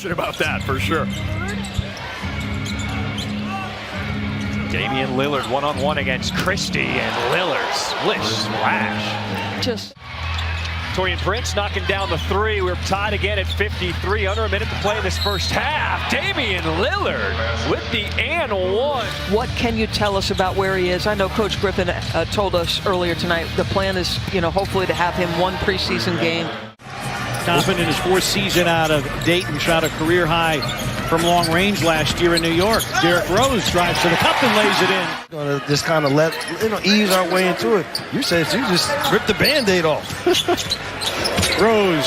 Shit about that for sure. Damian Lillard one-on-one against Christie, and Lillard splash. Just Taurean Prince knocking down the three. We're tied again at 53, under a minute to play in this first half. Damian Lillard with the and one. what can you tell us about where he is? I know Coach Griffin told us earlier tonight the plan is, hopefully to have him one preseason game. Confident in his fourth season out of Dayton, shot a career high from long range last year in New York. Derrick Rose drives to the cup and lays it in. Gonna just kind of ease our way into it. You said you just ripped the Band-Aid off. Rose,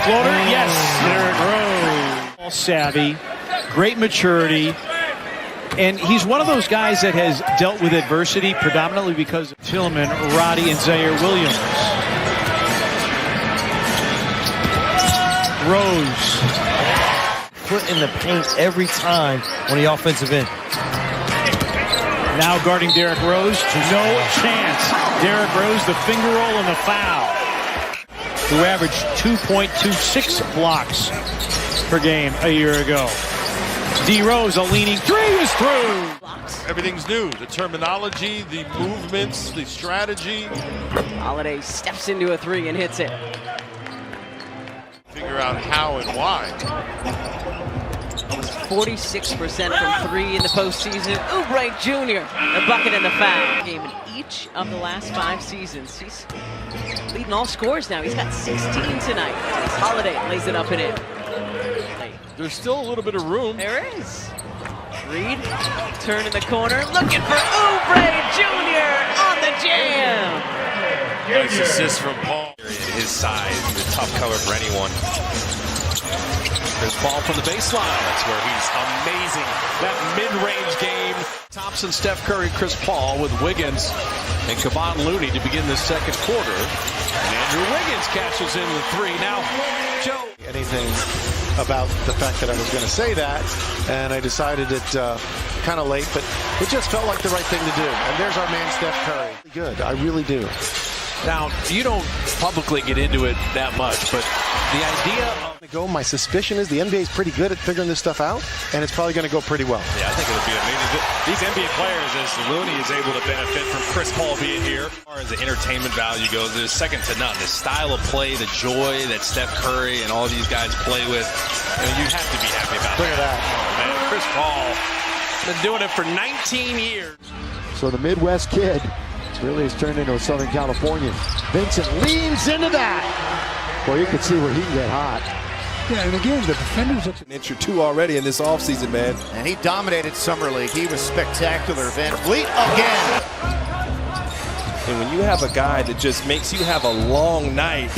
floater, yes, Derrick Rose. All savvy, great maturity, and he's one of those guys that has dealt with adversity predominantly because of Tillman, Roddy, and Zaire Williams. Rose. Foot in the paint every time on the offensive end. Now guarding Derrick Rose. No chance. Derrick Rose, the finger roll and the foul. Who averaged 2.26 blocks per game a year ago. D. Rose, a leaning three is through. Everything's new. The terminology, the movements, the strategy. Holiday steps into a three and hits it. Figure out how and why. Almost 46% from three in the postseason. Oubre Jr., a bucket and the foul. Game in each of the last 5 seasons. He's leading all scores now. He's got 16 tonight. Holiday lays it up and in. There's still a little bit of room. There is. Reed, turn in the corner, looking for Oubre Jr. on the jam. Nice assist from Paul. His size, the tough cover for anyone. There's ball from the baseline. That's where he's amazing. That mid-range game. Thompson, Steph Curry, Chris Paul with Wiggins and Kevon Looney to begin the second quarter. And Andrew Wiggins catches in the three. Now, Joe. Anything about the fact that I was going to say that, and I decided it kind of late, but it just felt like the right thing to do. And there's our man, Steph Curry. Good. I really do. Now, you don't publicly get into it that much, but the idea of my suspicion is the NBA is pretty good at figuring this stuff out, and it's probably going to go pretty well. Yeah, I think it'll be amazing. These NBA players, as Looney is able to benefit from Chris Paul being here. As far as the entertainment value goes, there's second to none. The style of play, the joy that Steph Curry and all these guys play with, you have to be happy about Look at that. Oh, man, Chris Paul been doing it for 19 years. So the Midwest kid really has turned into a Southern Californian. Vincent leans into that. Well, you can see where he can get hot. Yeah, and again, the defenders look An inch or two already in this offseason, man. And he dominated Summer League. He was spectacular. Van Vliet again. And when you have a guy that just makes you have a long night.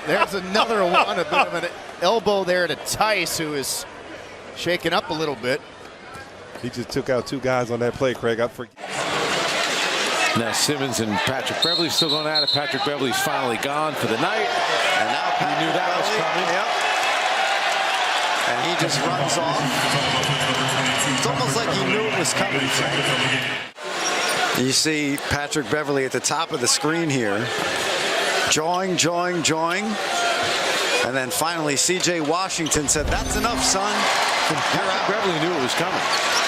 There's another one, a bit of an elbow there to Tice, who is shaken up a little bit. He just took out 2 guys on that play, Craig. I forget. now Simmons and Patrick Beverley still going at it. Patrick Beverley's finally gone for the night. And now He knew that was coming. Yep. And he just runs off. It's almost like he knew it was coming. You see Patrick Beverley at the top of the screen here. Jawing. And then finally, C.J. Washington said, "That's enough, son." Patrick Beverley knew it was coming.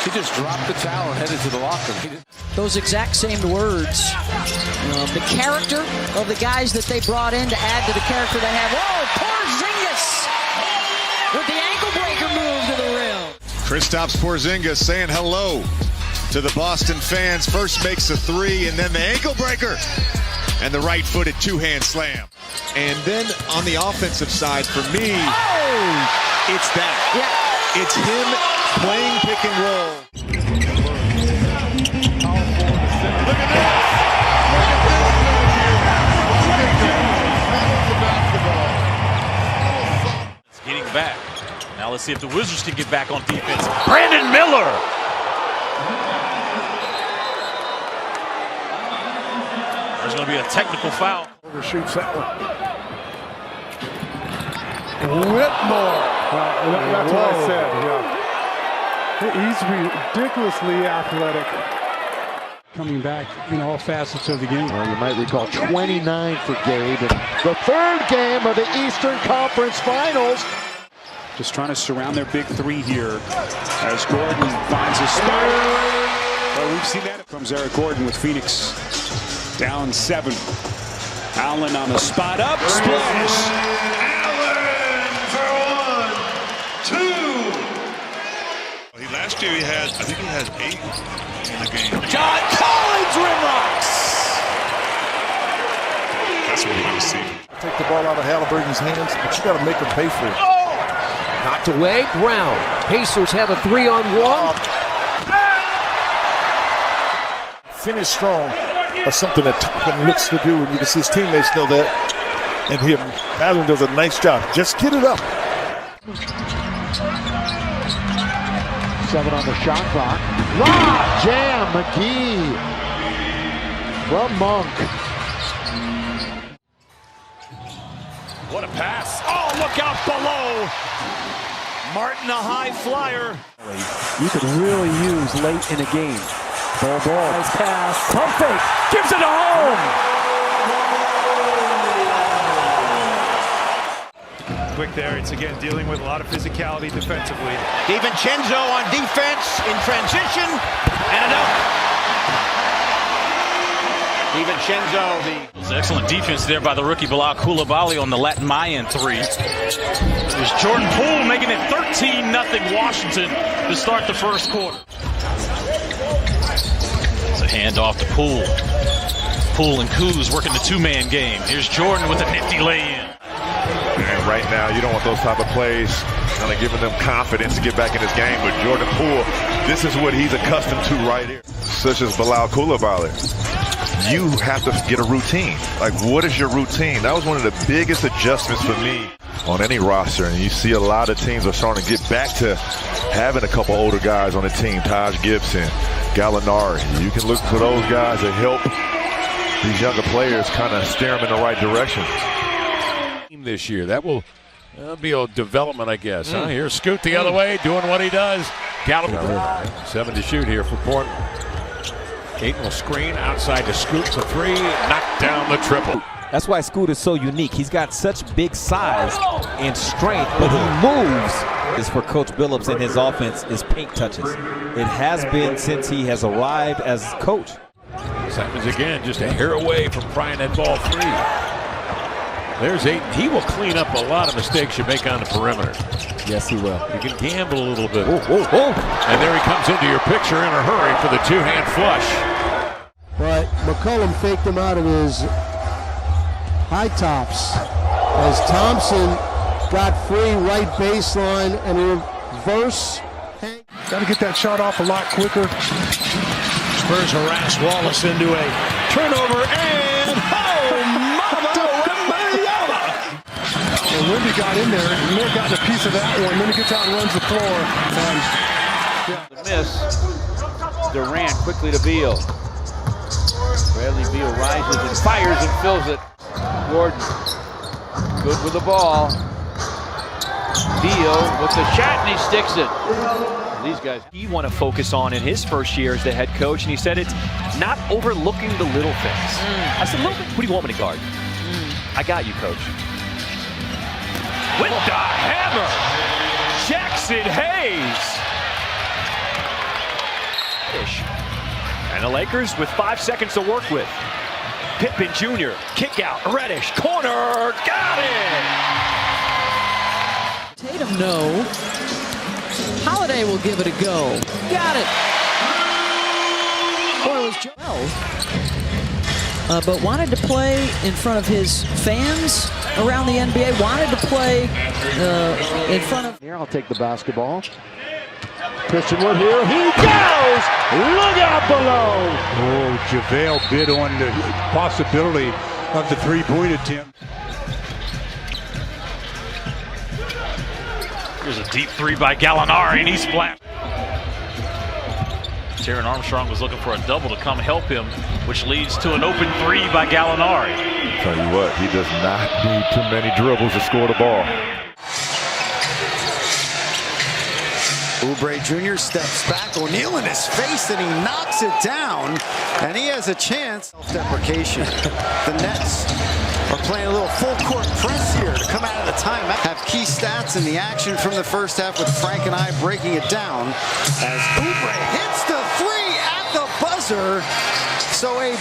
He just dropped the towel and headed to the locker room. Those exact same words. The character of the guys that they brought in to add to the character they have. Whoa, Porzingis with the ankle breaker move to the rim. Kristaps Porzingis saying hello to the Boston fans. First makes a three, and then the ankle breaker. And the right-footed two-hand slam. And then on the offensive side, for me, it's that. Yeah. It's him playing pick and roll. Look at this. Getting back. Now let's see if the Wizards can get back on defense. Brandon Miller. There's going to be a technical foul. overshoots that one. Whitmore. That's what I said. Yeah. He's ridiculously athletic. Coming back in all facets of the game. Well, you might recall 29 for Gabe in the third game of the Eastern Conference Finals. Just trying to surround their big three here as Gordon finds a spot. Well, we've seen that. Comes Eric Gordon with Phoenix down 7. Allen on the spot up. Splash. Allen for 1, 2. Last year I think he had 8 in the game. John Collins rim rocks. That's what we want to see. Take the ball out of Halliburton's hands, but you got to make him pay for it. Knocked away, Brown. Pacers have a 3-on-1. Finish strong. That's something that Toppin looks to do, and you can see his teammates know that. And him, Allen does a nice job. Just get it up. 7 on the shot clock. Lob jam, McGee from Monk. What a pass. Oh, look out below. Martin, a high flyer. You could really use late in a game. Ball. Nice pass. Pump fake. Gives it a home. Quick there. It's again dealing with a lot of physicality defensively. DiVincenzo on defense in transition and a dunk. DiVincenzo, Excellent defense there by the rookie Bilal Coulibaly on the Latin Mayan 3. There's Jordan Poole making it 13-0 Washington to start the first quarter. It's a handoff to Poole. Poole and Kuz working the two-man game. Here's Jordan with a nifty lay-in. And right now, you don't want those type of plays kind of giving them confidence to get back in this game. But Jordan Poole, this is what he's accustomed to right here. Such as Bilal Coulibaly. You have to get a routine. Like, what is your routine? That was one of the biggest adjustments for me on any roster. And you see a lot of teams are starting to get back to having a couple older guys on the team. Taj Gibson, Gallinari. You can look for those guys that help these younger players kind of steer them in the right direction. This year, that'll be a development, I guess. Here's Scoot the other way, doing what he does. Gallup, 7 to shoot here for Portland. Ayton will screen outside to Scoot for 3, knock down the triple. That's why Scoot is so unique. He's got such big size and strength, but he moves. Is for Coach Billups and his offense is paint touches. It has been since he has arrived as coach. This happens again, just a hair away from prying that ball free. There's Ayton. He will clean up a lot of mistakes you make on the perimeter. Yes, he will. You can gamble a little bit. And there he comes into your picture in a hurry for the two-hand flush. But McCollum faked him out of his high tops as Thompson got free right baseline and reverse. Got to get that shot off a lot quicker. Spurs harass Wallace into a turnover and And Wemby got in there, and may have gotten a piece of that one. Then he gets out and runs the floor. The miss. Durant quickly to Beal. Bradley Beal rises and fires and fills it. Gordon, good with the ball. Beal with the shot, and he sticks it. These guys he want to focus on in his first year as the head coach, and he said it's not overlooking the little things. I said, what do you want me to guard? I got you, coach. With the hammer, Jackson Hayes. And the Lakers with 5 seconds to work with. Pippen Jr., kick out, Reddish, corner, got it! Tatum, no. Holiday will give it a go. Got it. Boy, it was Joel. But wanted to play in front of his fans around the NBA. Wanted to play in front of... Here, I'll take the basketball. Christian Wood here. He goes! Look out below! Oh, JaVale bid on the possibility of the three-point attempt. Here's a deep 3 by Gallinari, and he splat. Taron Armstrong was looking for a double to come help him, which leads to an open 3 by Gallinari. Tell you what, he does not need too many dribbles to score the ball. Oubre Jr. steps back. O'Neal in his face, and he knocks it down. And he has a chance. Self-deprecation. The Nets are playing a little full-court press here to come out of the timeout. Have key stats in the action from the first half with Frank and I breaking it down as Oubre hits the three at the buzzer. So a